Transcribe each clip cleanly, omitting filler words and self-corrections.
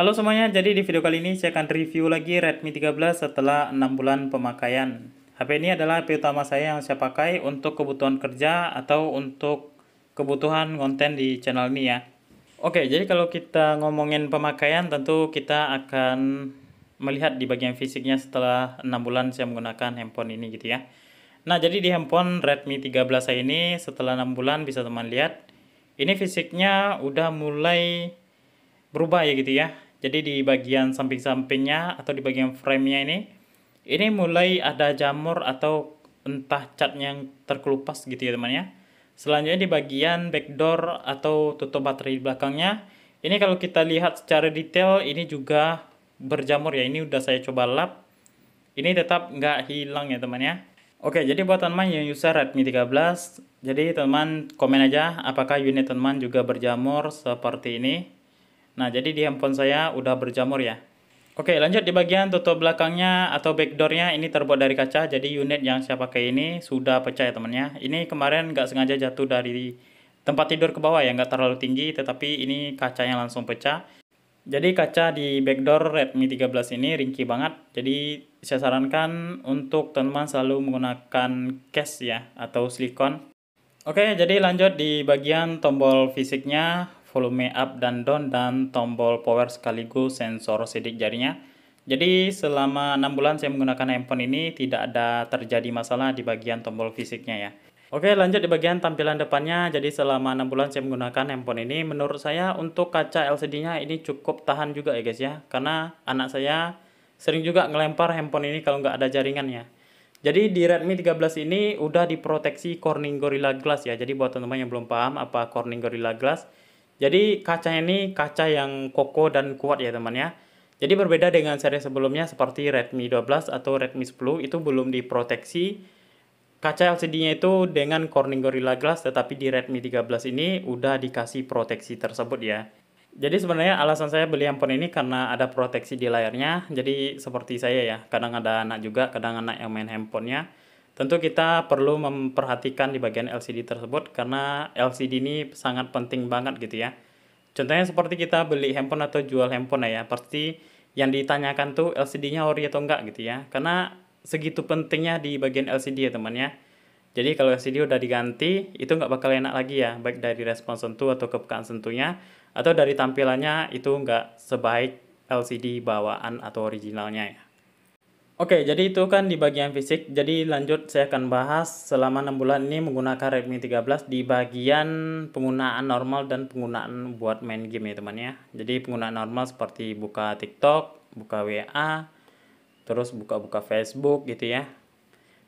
Halo semuanya, jadi di video kali ini saya akan review lagi Redmi 13 setelah 6 bulan pemakaian. HP ini adalah HP utama saya yang saya pakai untuk kebutuhan kerja atau untuk kebutuhan konten di channel ini ya. Oke, jadi kalau kita ngomongin pemakaian tentu kita akan melihat di bagian fisiknya setelah 6 bulan saya menggunakan handphone ini gitu ya. Nah, jadi di handphone Redmi 13 saya ini setelah 6 bulan bisa teman lihat, ini fisiknya udah mulai berubah ya gitu ya. Jadi di bagian samping-sampingnya atau di bagian frame-nya ini mulai ada jamur atau entah cat yang terkelupas gitu ya teman ya. Selanjutnya di bagian backdoor atau tutup baterai di belakangnya, ini kalau kita lihat secara detail ini juga berjamur ya. Ini udah saya coba lap, ini tetap nggak hilang ya teman ya. Oke, jadi buat teman yang user Redmi 13, jadi teman komen aja apakah unit teman juga berjamur seperti ini. Nah, jadi di handphone saya udah berjamur ya. Oke, lanjut di bagian tutup belakangnya atau backdoornya ini terbuat dari kaca. Jadi unit yang saya pakai ini sudah pecah ya temannya. Ini kemarin nggak sengaja jatuh dari tempat tidur ke bawah ya, nggak terlalu tinggi, tetapi ini kacanya langsung pecah. Jadi kaca di backdoor Redmi 13 ini ringkih banget. Jadi saya sarankan untuk teman-teman selalu menggunakan case ya atau silikon. Oke, jadi lanjut di bagian tombol fisiknya, volume up dan down, dan tombol power sekaligus sensor sidik jarinya. Jadi selama 6 bulan saya menggunakan handphone ini tidak ada terjadi masalah di bagian tombol fisiknya ya. Oke, lanjut di bagian tampilan depannya. Jadi selama 6 bulan saya menggunakan handphone ini, menurut saya untuk kaca LCD-nya ini cukup tahan juga ya guys ya. Karena anak saya sering juga ngelempar handphone ini kalau nggak ada jaringannya. Jadi di Redmi 13 ini udah diproteksi Corning Gorilla Glass ya. Jadi buat teman-teman yang belum paham apa Corning Gorilla Glass, jadi kacanya ini kaca yang kokoh dan kuat ya teman ya. Jadi berbeda dengan seri sebelumnya seperti Redmi 12 atau Redmi 10 itu belum diproteksi kaca LCD-nya itu dengan Corning Gorilla Glass, tetapi di Redmi 13 ini udah dikasih proteksi tersebut ya. Jadi sebenarnya alasan saya beli handphone ini karena ada proteksi di layarnya. Jadi seperti saya ya, kadang ada anak juga, kadang anak yang main handphonenya. Tentu kita perlu memperhatikan di bagian LCD tersebut karena LCD ini sangat penting banget gitu ya. Contohnya seperti kita beli handphone atau jual handphone ya, pasti yang ditanyakan tuh LCD-nya ori atau enggak gitu ya. Karena segitu pentingnya di bagian LCD ya teman ya. Jadi kalau LCD udah diganti, itu nggak bakal enak lagi ya, baik dari respons sentuh atau kepekaan sentuhnya, atau dari tampilannya itu nggak sebaik LCD bawaan atau originalnya ya. Oke, jadi itu kan di bagian fisik. Jadi lanjut saya akan bahas selama 6 bulan ini menggunakan Redmi 13 di bagian penggunaan normal dan penggunaan buat main game ya teman ya. Jadi penggunaan normal seperti buka TikTok, buka WA, terus buka-buka Facebook gitu ya.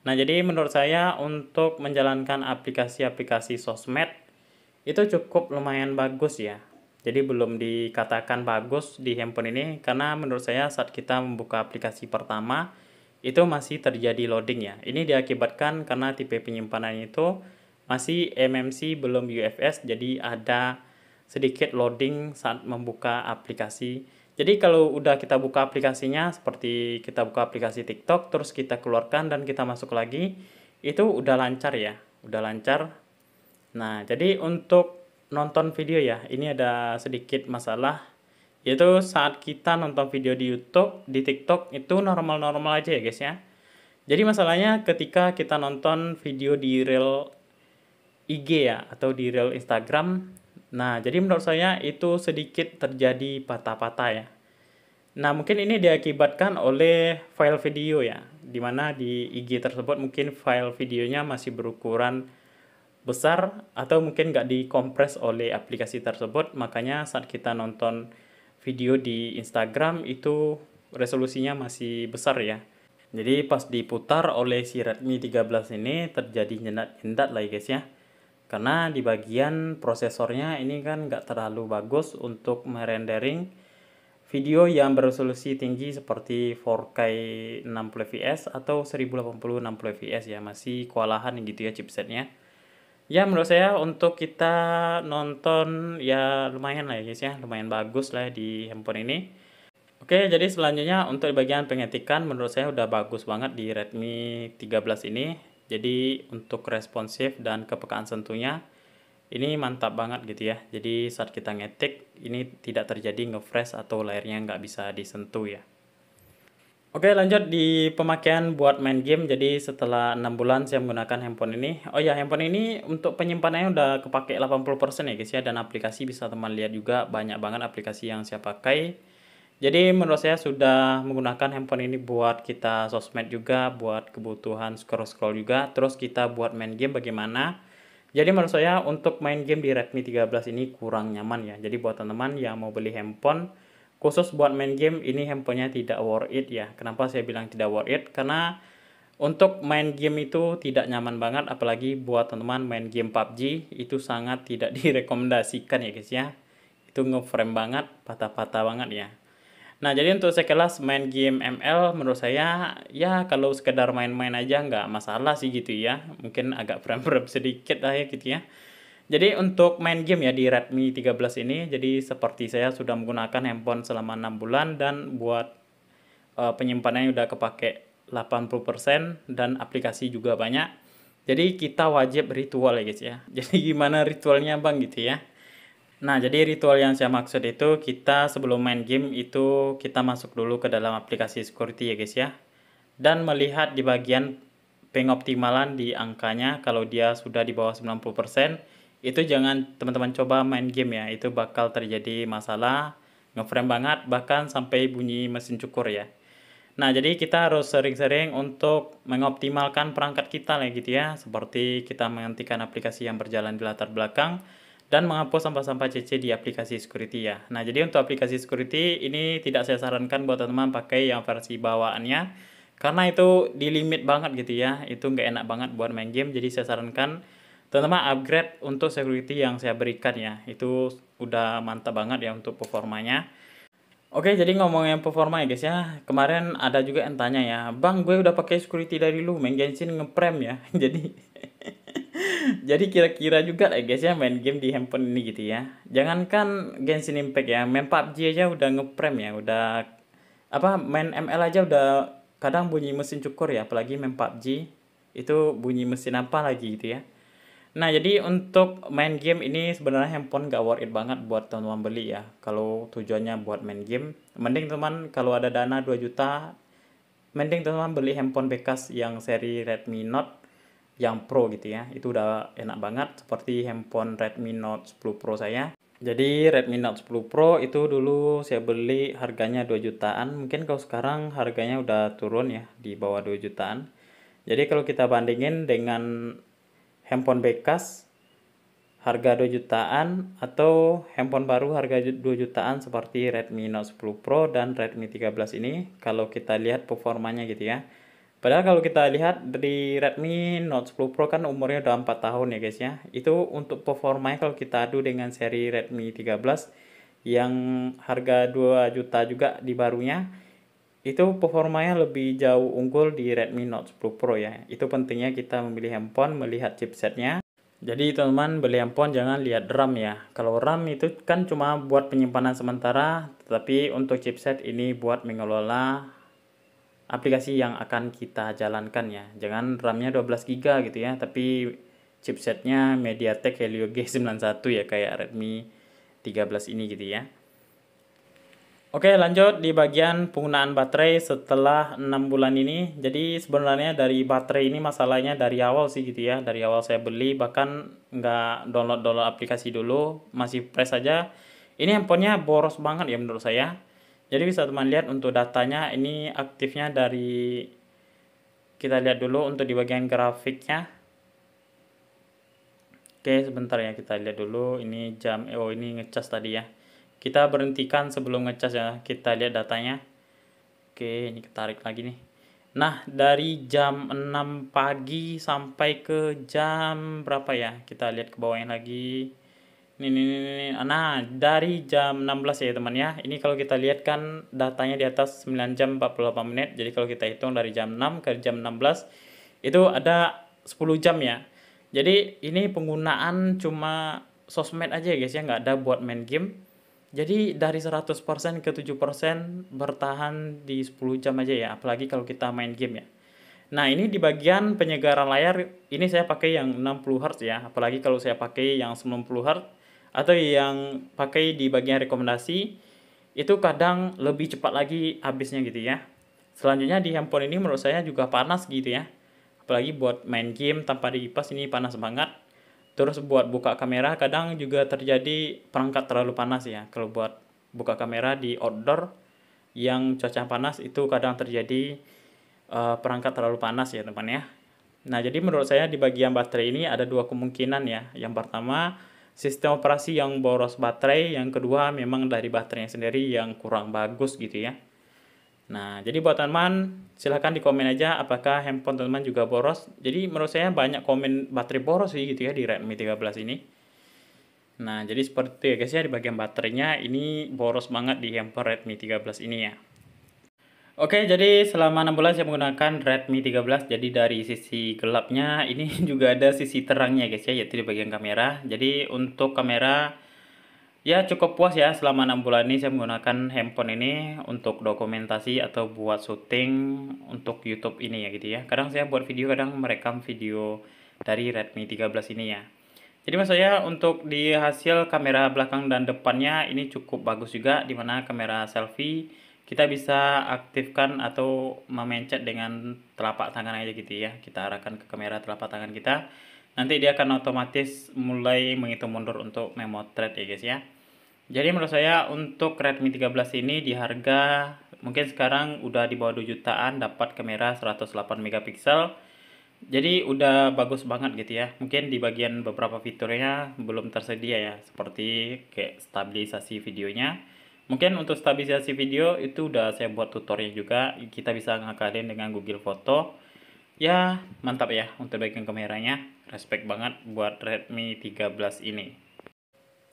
Nah, jadi menurut saya untuk menjalankan aplikasi-aplikasi sosmed itu cukup lumayan bagus ya. Jadi belum dikatakan bagus di handphone ini karena menurut saya saat kita membuka aplikasi pertama itu masih terjadi loading ya. Ini diakibatkan karena tipe penyimpanannya itu masih MMC belum UFS, jadi ada sedikit loading saat membuka aplikasi. Jadi kalau udah kita buka aplikasinya, seperti kita buka aplikasi TikTok, terus kita keluarkan dan kita masuk lagi, itu udah lancar ya, udah lancar. Nah, jadi untuk nonton video ya, ini ada sedikit masalah, yaitu saat kita nonton video di YouTube, di TikTok, itu normal-normal aja ya guys ya. Jadi masalahnya ketika kita nonton video di reel IG ya, atau di reel Instagram, nah jadi menurut saya itu sedikit terjadi patah-patah ya. Nah, mungkin ini diakibatkan oleh file video ya, dimana di IG tersebut mungkin file videonya masih berukuran besar atau mungkin nggak dikompres oleh aplikasi tersebut, makanya saat kita nonton video di Instagram itu resolusinya masih besar ya. Jadi pas diputar oleh si Redmi 13 ini terjadi nyendat-nyendat lah ya guys ya. Karena di bagian prosesornya ini kan nggak terlalu bagus untuk merendering video yang beresolusi tinggi seperti 4K 60 fps atau 1080 60 fps ya, masih kewalahan gitu ya chipsetnya. Ya menurut saya untuk kita nonton ya lumayan lah ya guys ya, lumayan bagus lah di handphone ini. Oke, jadi selanjutnya untuk bagian pengetikan menurut saya udah bagus banget di Redmi 13 ini. Jadi untuk responsif dan kepekaan sentuhnya Ini mantap banget gitu ya. Jadi saat kita ngetik ini tidak terjadi nge-freeze atau layarnya nggak bisa disentuh ya. Oke, lanjut di pemakaian buat main game. Jadi setelah 6 bulan saya menggunakan handphone ini. Oh ya, handphone ini untuk penyimpanannya udah kepake 80% ya guys ya. Dan aplikasi bisa teman lihat juga banyak banget aplikasi yang saya pakai. Jadi menurut saya sudah menggunakan handphone ini buat kita sosmed juga, buat kebutuhan scroll-scroll juga. Terus kita buat main game bagaimana. Jadi menurut saya untuk main game di Redmi 13 ini kurang nyaman ya. Jadi buat teman-teman yang mau beli handphone khusus buat main game, ini handphonenya tidak worth it ya. Kenapa saya bilang tidak worth it? Karena untuk main game itu tidak nyaman banget, apalagi buat teman-teman main game PUBG itu sangat tidak direkomendasikan ya guys ya. Itu nge-frame banget, patah-patah banget ya. Nah, jadi untuk sekelas main game ML menurut saya ya kalau sekedar main-main aja nggak masalah sih gitu ya. Mungkin agak frame-frame sedikit lah ya gitu ya. Jadi untuk main game ya di Redmi 13 ini, jadi seperti saya sudah menggunakan handphone selama 6 bulan dan buat penyimpanannya udah kepake 80% dan aplikasi juga banyak. Jadi kita wajib ritual ya guys ya. Jadi gimana ritualnya Bang gitu ya. Nah, jadi ritual yang saya maksud itu kita sebelum main game itu kita masuk dulu ke dalam aplikasi security ya guys ya. Dan melihat di bagian pengoptimalan di angkanya kalau dia sudah di bawah 90%, itu jangan teman-teman coba main game ya. Itu bakal terjadi masalah, ngeframe banget bahkan sampai bunyi mesin cukur ya. Nah, jadi kita harus sering-sering untuk mengoptimalkan perangkat kita lah gitu ya. Seperti kita menghentikan aplikasi yang berjalan di latar belakang dan menghapus sampah-sampah CC di aplikasi security ya. Nah, jadi untuk aplikasi security ini tidak saya sarankan buat teman-teman pakai yang versi bawaannya. Karena itu di limit banget gitu ya. Itu nggak enak banget buat main game. Jadi saya sarankan teman-teman upgrade untuk security yang saya berikan ya. Itu udah mantap banget ya untuk performanya. Oke, jadi ngomongin performa ya guys ya. Kemarin ada juga yang tanya ya, Bang, gue udah pakai security dari lu, main Genshin ngeprem ya. Jadi kira-kira juga lah guys ya main game di handphone ini gitu ya. Jangankan Genshin Impact ya, main PUBG aja udah ngeprem ya, udah apa main ML aja udah kadang bunyi mesin cukur ya, apalagi main PUBG itu bunyi mesin apa lagi gitu ya. Nah, jadi untuk main game ini sebenarnya handphone gak worth it banget buat teman-teman beli ya. Kalau tujuannya buat main game, mending teman kalau ada dana 2 juta, mending teman-teman beli handphone bekas yang seri Redmi Note yang Pro gitu ya. Itu udah enak banget seperti handphone Redmi Note 10 Pro saya. Jadi Redmi Note 10 Pro itu dulu saya beli harganya 2 jutaan. Mungkin kalau sekarang harganya udah turun ya di bawah 2 jutaan. Jadi kalau kita bandingin dengan handphone bekas harga 2 jutaan atau handphone baru harga 2 jutaan seperti Redmi Note 10 Pro dan Redmi 13 ini kalau kita lihat performanya gitu ya. Padahal kalau kita lihat dari Redmi Note 10 Pro kan umurnya udah 4 tahun ya guys ya. Itu untuk performanya kalau kita adu dengan seri Redmi 13 yang harga 2 juta juga di barunya, itu performanya lebih jauh unggul di Redmi Note 10 Pro ya. Itu pentingnya kita memilih handphone, melihat chipsetnya. Jadi teman-teman beli handphone jangan lihat RAM ya. Kalau RAM itu kan cuma buat penyimpanan sementara, tetapi untuk chipset ini buat mengelola aplikasi yang akan kita jalankan ya. Jangan RAM-nya 12 GB gitu ya, tapi chipsetnya MediaTek Helio G91 ya kayak Redmi 13 ini gitu ya. Oke, lanjut di bagian penggunaan baterai setelah 6 bulan ini. Jadi sebenarnya dari baterai ini masalahnya dari awal sih gitu ya. Dari awal saya beli bahkan nggak download aplikasi dulu, masih fresh saja. Ini handphonenya boros banget ya menurut saya. Jadi bisa teman lihat untuk datanya ini aktifnya dari, kita lihat dulu untuk di bagian grafiknya. Oke, sebentar ya kita lihat dulu ini jam, oh ini ngecas tadi ya. Kita berhentikan sebelum ngecas ya, kita lihat datanya. Oke, ini ketarik lagi nih. Nah, dari jam 6 pagi sampai ke jam berapa ya? Kita lihat ke bawahnya lagi. Nih. Nah, dari jam 16 ya teman ya. Ini kalau kita lihat kan datanya di atas 9 jam 48 menit. Jadi kalau kita hitung dari jam 6 ke jam 16 itu ada 10 jam ya. Jadi ini penggunaan cuma sosmed aja ya guys ya, nggak ada buat main game. Jadi dari 100% ke 7% bertahan di 10 jam aja ya, apalagi kalau kita main game ya. Nah, ini di bagian penyegaran layar, ini saya pakai yang 60 Hz ya. Apalagi kalau saya pakai yang 90 Hz atau yang pakai di bagian rekomendasi, itu kadang lebih cepat lagi habisnya gitu ya. Selanjutnya di handphone ini menurut saya juga panas gitu ya. Apalagi buat main game tanpa dikipas ini panas banget. Terus buat buka kamera kadang juga terjadi perangkat terlalu panas ya. Kalau buat buka kamera di outdoor yang cuaca panas itu kadang terjadi perangkat terlalu panas ya teman ya. Nah, jadi menurut saya di bagian baterai ini ada dua kemungkinan ya. Yang pertama, sistem operasi yang boros baterai, yang kedua memang dari baterainya sendiri yang kurang bagus gitu ya. Nah, jadi buat teman, silahkan di komen aja apakah handphone teman juga boros. Jadi menurut saya banyak komen baterai boros sih gitu ya di Redmi 13 ini. Nah, jadi seperti itu ya guys ya, di bagian baterainya ini boros banget di handphone Redmi 13 ini ya. Oke, jadi selama 6 bulan saya menggunakan Redmi 13. Jadi dari sisi gelapnya ini juga ada sisi terangnya guys ya, yaitu di bagian kamera. Jadi untuk kamera ya cukup puas ya, selama 6 bulan ini saya menggunakan handphone ini untuk dokumentasi atau buat syuting untuk YouTube ini ya gitu ya. Kadang saya buat video, kadang merekam video dari Redmi 13 ini ya. Jadi maksud saya untuk di hasil kamera belakang dan depannya ini cukup bagus juga, dimana kamera selfie kita bisa aktifkan atau memencet dengan telapak tangan aja gitu ya. Kita arahkan ke kamera telapak tangan kita, nanti dia akan otomatis mulai menghitung mundur untuk memotret ya guys ya. Jadi menurut saya untuk Redmi 13 ini di harga mungkin sekarang udah di bawah 2 jutaan dapat kamera 108 megapiksel. Jadi udah bagus banget gitu ya. Mungkin di bagian beberapa fiturnya belum tersedia ya, seperti kayak stabilisasi videonya. Mungkin untuk stabilisasi video itu udah saya buat tutorial juga. Kita bisa ngakalin dengan Google Foto. Ya, mantap ya untuk bagian kameranya. Respect banget buat Redmi 13 ini.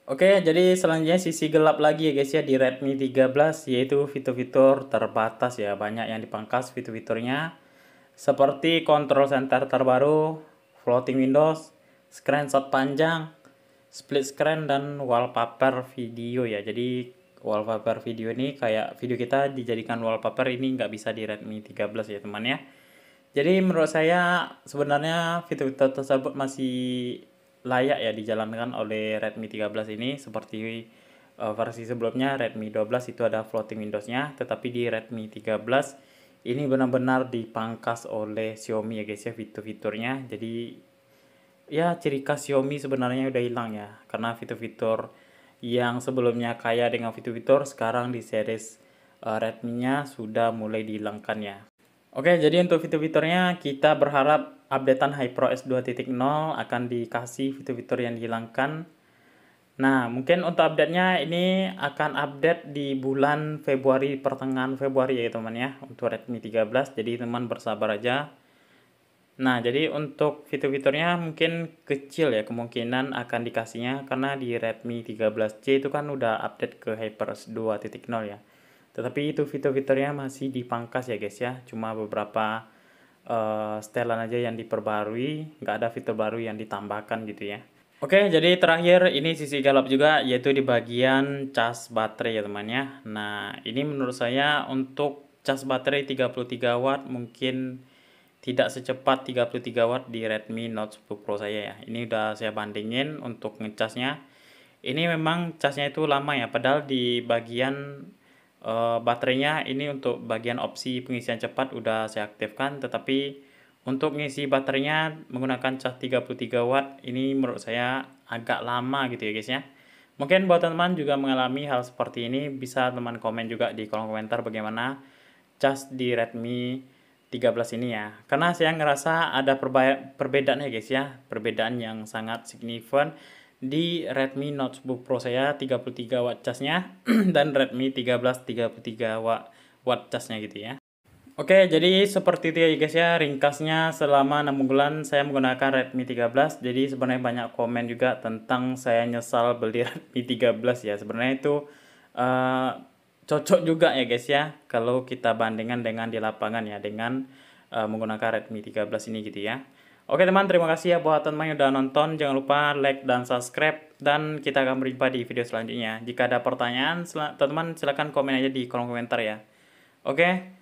Oke, jadi selanjutnya sisi gelap lagi ya guys ya di Redmi 13, yaitu fitur-fitur terbatas ya. Banyak yang dipangkas fitur-fiturnya, seperti control center terbaru, floating windows, screenshot panjang, split screen, dan wallpaper video ya. Jadi wallpaper video ini kayak video kita dijadikan wallpaper, ini nggak bisa di Redmi 13 ya teman ya. Jadi menurut saya sebenarnya fitur-fitur tersebut masih layak ya dijalankan oleh Redmi 13 ini, seperti versi sebelumnya Redmi 12 itu ada floating windowsnya, tetapi di Redmi 13 ini benar-benar dipangkas oleh Xiaomi ya guys ya fitur-fiturnya. Jadi ya ciri khas Xiaomi sebenarnya udah hilang ya, karena fitur-fitur yang sebelumnya kaya dengan fitur-fitur sekarang di series Redmi-nya sudah mulai dihilangkan ya. Oke, jadi untuk fitur-fiturnya kita berharap updatean HyperOS 2.0 akan dikasih fitur-fitur yang dihilangkan. Nah, mungkin untuk update-nya ini akan update di bulan Februari, pertengahan Februari ya teman ya, untuk Redmi 13. Jadi teman bersabar aja. Nah, jadi untuk fitur-fiturnya mungkin kecil ya kemungkinan akan dikasihnya, karena di Redmi 13C itu kan udah update ke HyperOS 2.0 ya. Tetapi itu fitur-fiturnya masih dipangkas ya guys ya, cuma beberapa setelan aja yang diperbarui, nggak ada fitur baru yang ditambahkan gitu ya. Oke, jadi terakhir ini sisi galap juga, yaitu di bagian cas baterai ya teman ya. Nah, ini menurut saya untuk cas baterai 33 watt mungkin tidak secepat 33 watt di Redmi Note 10 Pro saya ya. Ini udah saya bandingin untuk ngecasnya. Ini memang casnya itu lama ya, padahal di bagian baterainya ini untuk bagian opsi pengisian cepat udah saya aktifkan, tetapi untuk ngisi baterainya menggunakan cas 33 watt ini menurut saya agak lama gitu ya guys ya. Mungkin buat teman-teman juga mengalami hal seperti ini, bisa teman komen juga di kolom komentar bagaimana cas di Redmi 13 ini ya. Karena saya ngerasa ada perbedaan ya guys ya, perbedaan yang sangat signifikan di Redmi Note 10 Pro saya 33 watt casnya dan Redmi 13 33 watt casnya gitu ya. Oke, jadi seperti itu ya guys ya ringkasnya selama 6 bulan saya menggunakan Redmi 13. Jadi sebenarnya banyak komen juga tentang saya nyesal beli Redmi 13 ya. Sebenarnya itu cocok juga ya guys ya kalau kita bandingkan dengan di lapangan ya, dengan menggunakan Redmi 13 ini gitu ya. Oke teman, terima kasih ya buat teman yang udah nonton. Jangan lupa like dan subscribe, dan kita akan berjumpa di video selanjutnya. Jika ada pertanyaan teman-teman silahkan komen aja di kolom komentar ya. Oke.